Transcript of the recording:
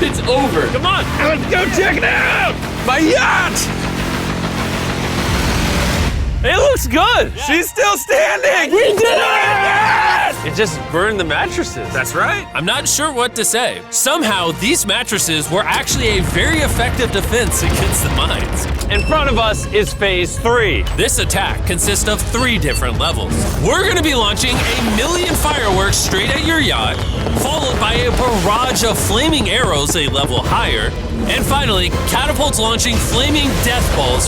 It's over. Come on, let's go check it out! My yacht! It looks good! She's still standing! We did it! It just burned the mattresses. That's right. I'm not sure what to say. Somehow, these mattresses were actually a very effective defense against the mines. In front of us is phase 3. This attack consists of 3 different levels. We're gonna be launching 1,000,000 fireworks straight at your yacht, followed by a barrage of flaming arrows a level higher, and finally, catapults launching flaming death balls